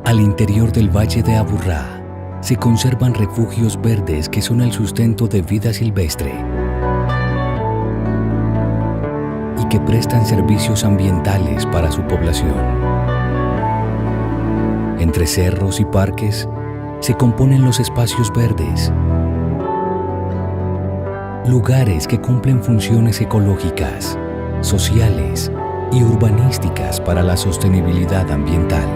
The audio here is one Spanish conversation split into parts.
Al interior del Valle de Aburrá se conservan refugios verdes que son el sustento de vida silvestre y que prestan servicios ambientales para su población. Entre cerros y parques se componen los espacios verdes, lugares que cumplen funciones ecológicas, sociales y urbanísticas para la sostenibilidad ambiental.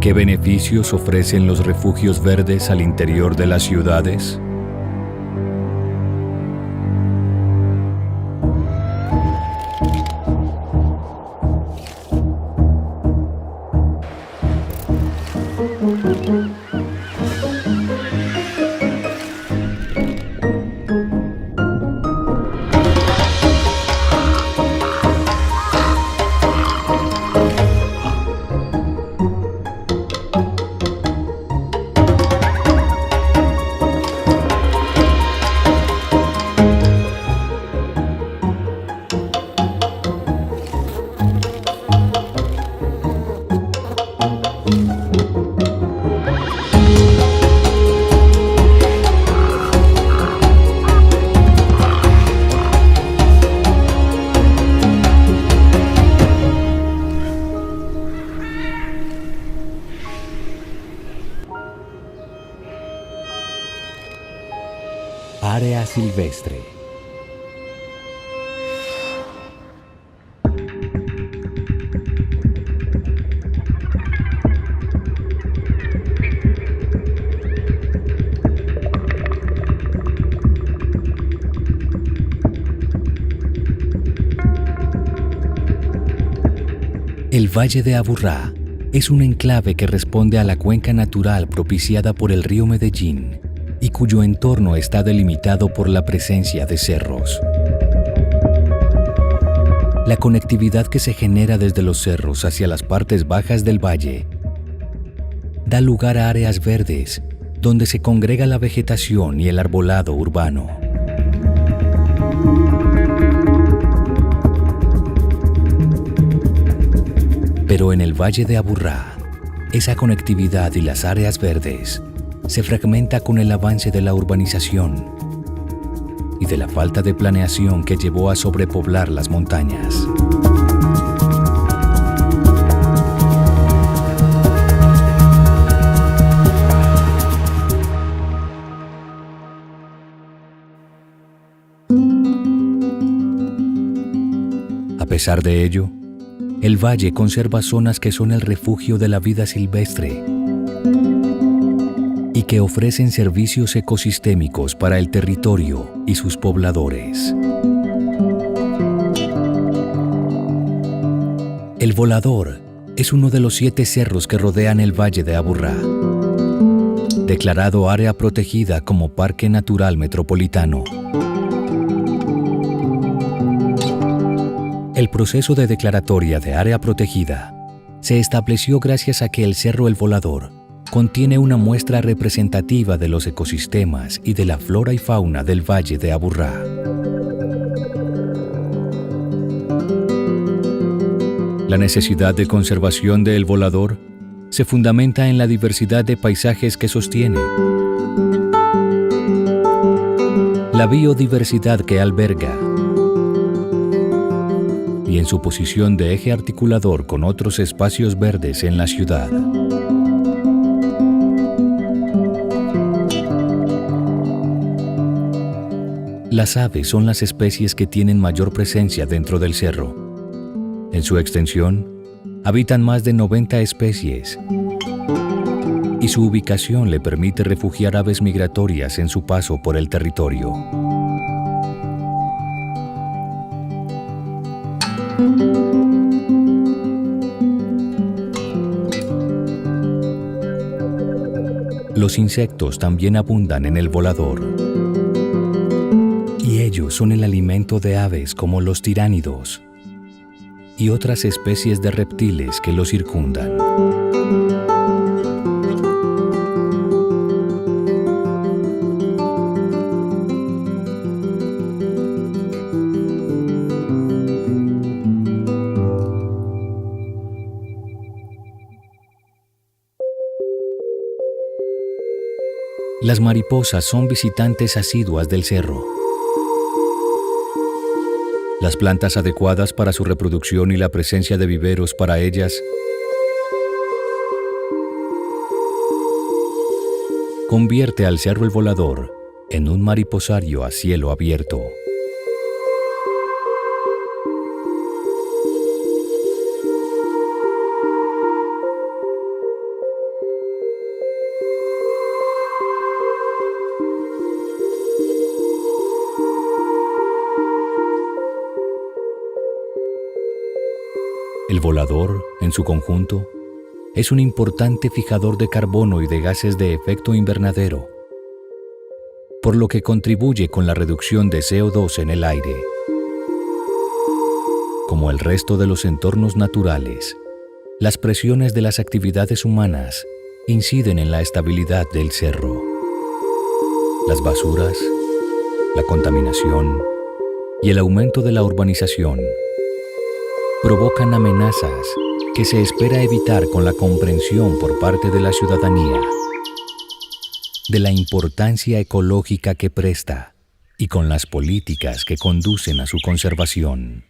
¿Qué beneficios ofrecen los refugios verdes al interior de las ciudades? Área silvestre. El Valle de Aburrá es un enclave que responde a la cuenca natural propiciada por el río Medellín y cuyo entorno está delimitado por la presencia de cerros. La conectividad que se genera desde los cerros hacia las partes bajas del valle da lugar a áreas verdes donde se congrega la vegetación y el arbolado urbano. Pero en el Valle de Aburrá, esa conectividad y las áreas verdes se fragmenta con el avance de la urbanización y de la falta de planeación que llevó a sobrepoblar las montañas. A pesar de ello, el valle conserva zonas que son el refugio de la vida silvestre y que ofrecen servicios ecosistémicos para el territorio y sus pobladores. El Volador es uno de los 7 cerros que rodean el Valle de Aburrá, declarado área protegida como Parque Natural Metropolitano. El proceso de declaratoria de área protegida se estableció gracias a que el Cerro El Volador contiene una muestra representativa de los ecosistemas y de la flora y fauna del Valle de Aburrá. La necesidad de conservación de El Volador se fundamenta en la diversidad de paisajes que sostiene, la biodiversidad que alberga y en su posición de eje articulador con otros espacios verdes en la ciudad. Las aves son las especies que tienen mayor presencia dentro del cerro. En su extensión, habitan más de 90 especies y su ubicación le permite refugiar aves migratorias en su paso por el territorio. Los insectos también abundan en El Volador, y ellos son el alimento de aves como los tiránidos y otras especies de reptiles que los circundan. Las mariposas son visitantes asiduas del cerro. Las plantas adecuadas para su reproducción y la presencia de viveros para ellas convierte al Cerro El Volador en un mariposario a cielo abierto. El volador, en su conjunto, es un importante fijador de carbono y de gases de efecto invernadero, por lo que contribuye con la reducción de CO2 en el aire. Como el resto de los entornos naturales, las presiones de las actividades humanas inciden en la estabilidad del cerro. Las basuras, la contaminación y el aumento de la urbanización provocan amenazas que se espera evitar con la comprensión por parte de la ciudadanía de la importancia ecológica que presta y con las políticas que conducen a su conservación.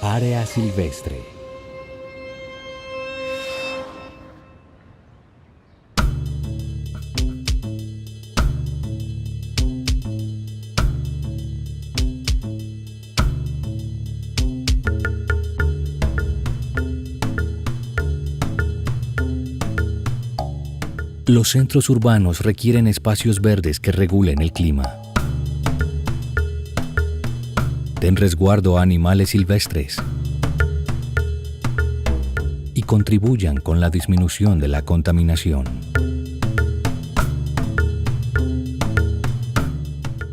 Área silvestre. Los centros urbanos requieren espacios verdes que regulen el clima. Den resguardo a animales silvestres y contribuyan con la disminución de la contaminación.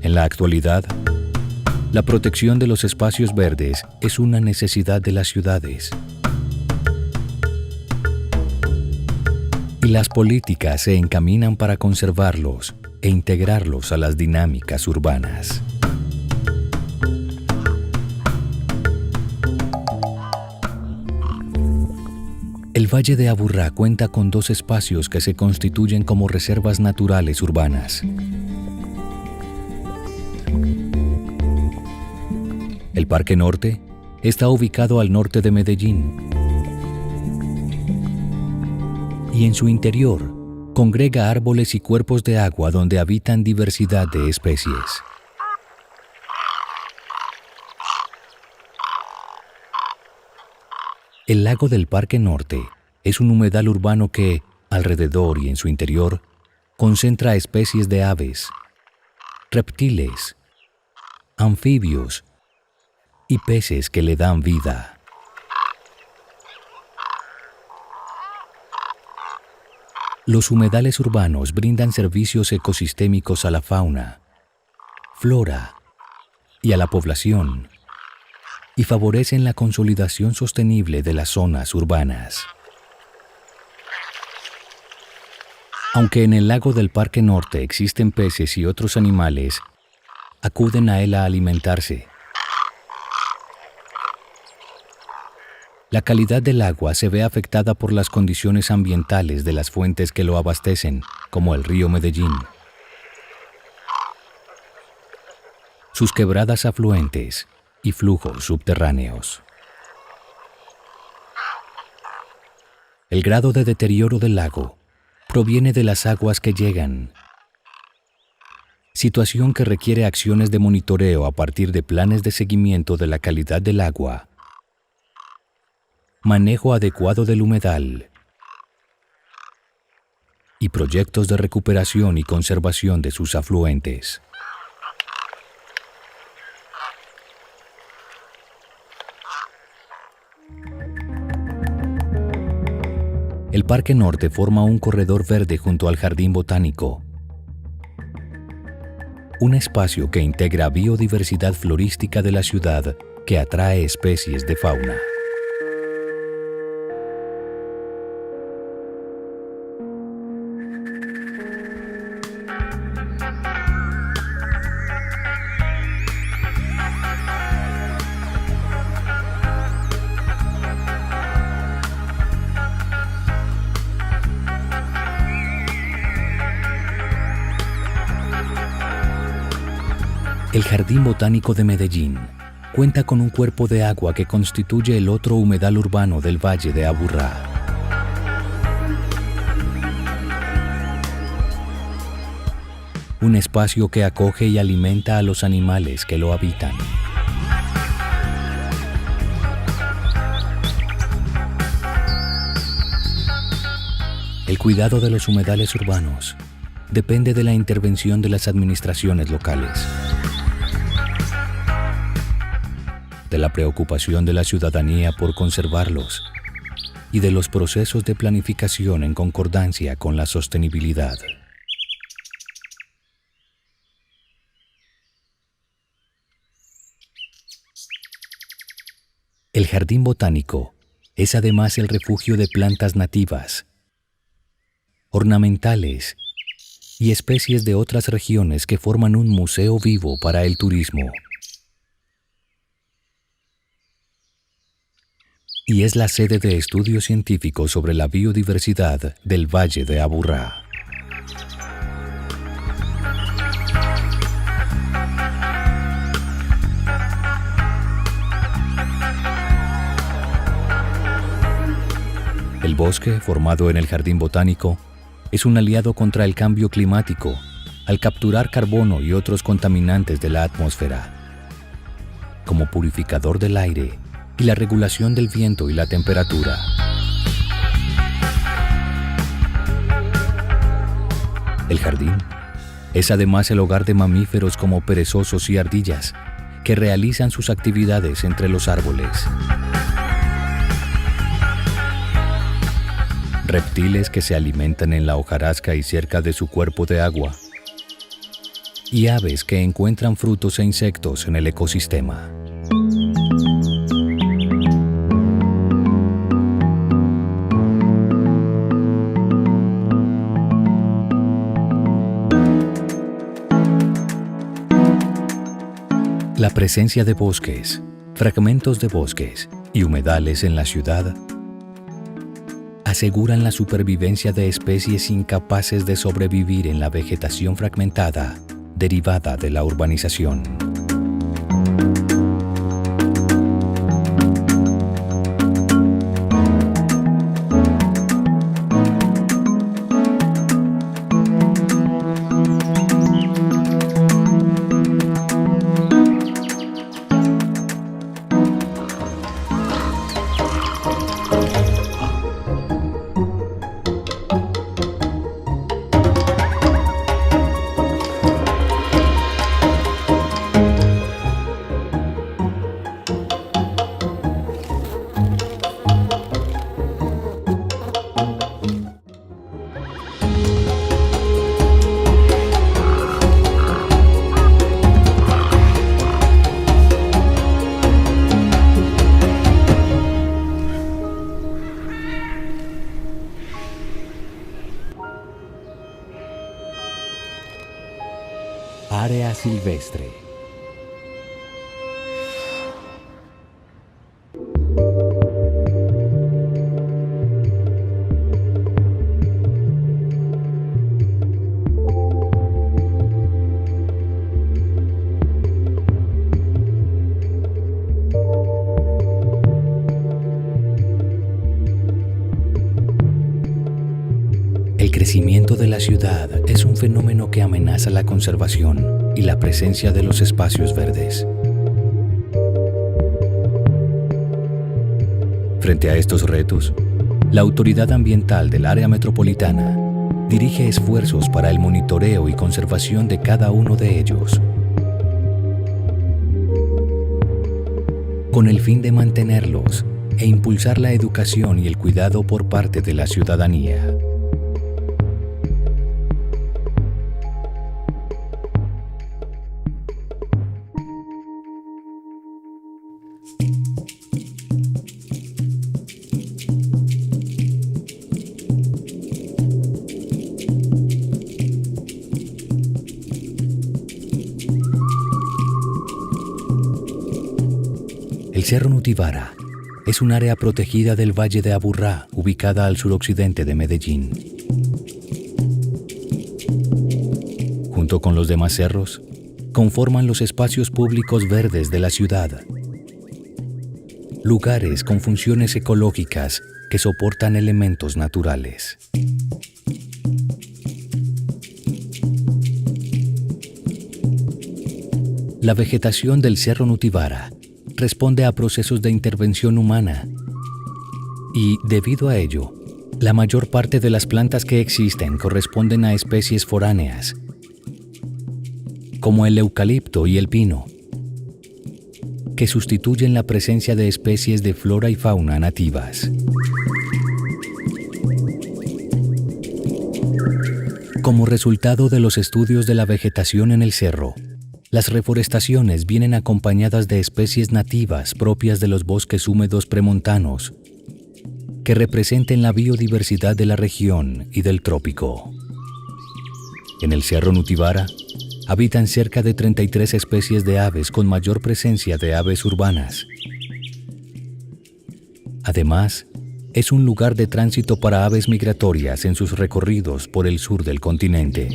En la actualidad, la protección de los espacios verdes es una necesidad de las ciudades. Y las políticas se encaminan para conservarlos e integrarlos a las dinámicas urbanas. El Valle de Aburrá cuenta con 2 espacios que se constituyen como reservas naturales urbanas. El Parque Norte está ubicado al norte de Medellín y en su interior congrega árboles y cuerpos de agua donde habitan diversidad de especies. El lago del Parque Norte es un humedal urbano que, alrededor y en su interior, concentra especies de aves, reptiles, anfibios y peces que le dan vida. Los humedales urbanos brindan servicios ecosistémicos a la fauna, flora y a la población, y favorecen la consolidación sostenible de las zonas urbanas. Aunque en el lago del Parque Norte existen peces y otros animales, acuden a él a alimentarse. La calidad del agua se ve afectada por las condiciones ambientales de las fuentes que lo abastecen, como el río Medellín. Sus quebradas afluentes y flujos subterráneos. El grado de deterioro del lago proviene de las aguas que llegan, situación que requiere acciones de monitoreo a partir de planes de seguimiento de la calidad del agua, manejo adecuado del humedal y proyectos de recuperación y conservación de sus afluentes. El Parque Norte forma un corredor verde junto al Jardín Botánico, un espacio que integra biodiversidad florística de la ciudad que atrae especies de fauna. El Jardín Botánico de Medellín cuenta con un cuerpo de agua que constituye el otro humedal urbano del Valle de Aburrá. Un espacio que acoge y alimenta a los animales que lo habitan. El cuidado de los humedales urbanos depende de la intervención de las administraciones locales, de la preocupación de la ciudadanía por conservarlos y de los procesos de planificación en concordancia con la sostenibilidad. El Jardín Botánico es además el refugio de plantas nativas, ornamentales y especies de otras regiones que forman un museo vivo para el turismo. Y es la sede de estudios científicos sobre la biodiversidad del Valle de Aburrá. El bosque, formado en el Jardín Botánico, es un aliado contra el cambio climático al capturar carbono y otros contaminantes de la atmósfera, como purificador del aire y la regulación del viento y la temperatura. El jardín es además el hogar de mamíferos como perezosos y ardillas, que realizan sus actividades entre los árboles. Reptiles que se alimentan en la hojarasca y cerca de su cuerpo de agua, y aves que encuentran frutos e insectos en el ecosistema. La presencia de bosques, fragmentos de bosques y humedales en la ciudad aseguran la supervivencia de especies incapaces de sobrevivir en la vegetación fragmentada derivada de la urbanización. Área silvestre. El crecimiento de la ciudad es un fenómeno que amenaza la conservación y la presencia de los espacios verdes. Frente a estos retos, la Autoridad Ambiental del Área Metropolitana dirige esfuerzos para el monitoreo y conservación de cada uno de ellos, con el fin de mantenerlos e impulsar la educación y el cuidado por parte de la ciudadanía. El Cerro Nutibara es un área protegida del Valle de Aburrá, ubicada al suroccidente de Medellín. Junto con los demás cerros, conforman los espacios públicos verdes de la ciudad, lugares con funciones ecológicas que soportan elementos naturales. La vegetación del Cerro Nutibara responde a procesos de intervención humana y, debido a ello, la mayor parte de las plantas que existen corresponden a especies foráneas, como el eucalipto y el pino, que sustituyen la presencia de especies de flora y fauna nativas. Como resultado de los estudios de la vegetación en el cerro, las reforestaciones vienen acompañadas de especies nativas propias de los bosques húmedos premontanos, que representen la biodiversidad de la región y del trópico. En el Cerro Nutibara habitan cerca de 33 especies de aves con mayor presencia de aves urbanas. Además, es un lugar de tránsito para aves migratorias en sus recorridos por el sur del continente.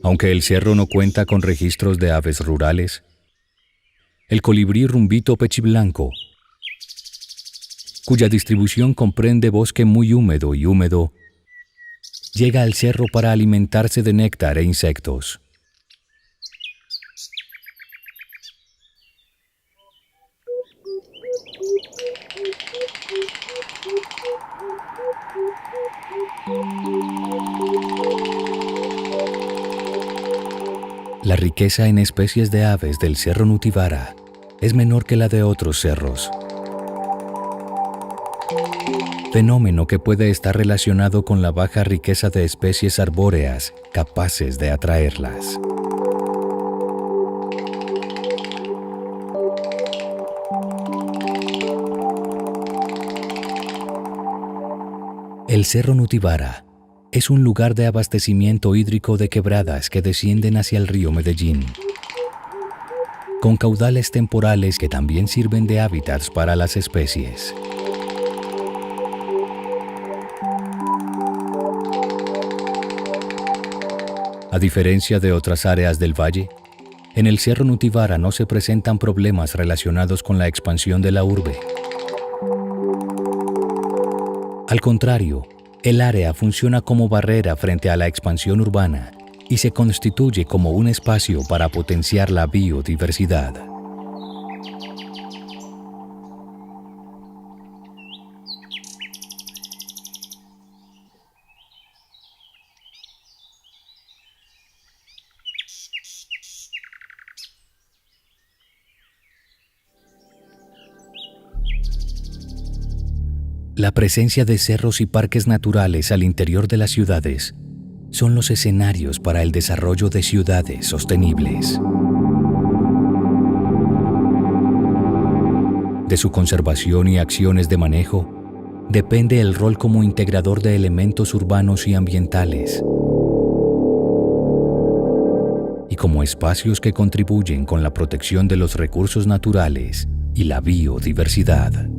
Aunque el cerro no cuenta con registros de aves rurales, el colibrí rumbito pechiblanco, cuya distribución comprende bosque muy húmedo y húmedo, llega al cerro para alimentarse de néctar e insectos. La riqueza en especies de aves del Cerro Nutibara es menor que la de otros cerros, fenómeno que puede estar relacionado con la baja riqueza de especies arbóreas capaces de atraerlas. El Cerro Nutibara es un lugar de abastecimiento hídrico de quebradas que descienden hacia el río Medellín, con caudales temporales que también sirven de hábitats para las especies. A diferencia de otras áreas del valle, en el Cerro Nutibara no se presentan problemas relacionados con la expansión de la urbe. Al contrario, el área funciona como barrera frente a la expansión urbana y se constituye como un espacio para potenciar la biodiversidad. La presencia de cerros y parques naturales al interior de las ciudades son los escenarios para el desarrollo de ciudades sostenibles. De su conservación y acciones de manejo depende el rol como integrador de elementos urbanos y ambientales, y como espacios que contribuyen con la protección de los recursos naturales y la biodiversidad.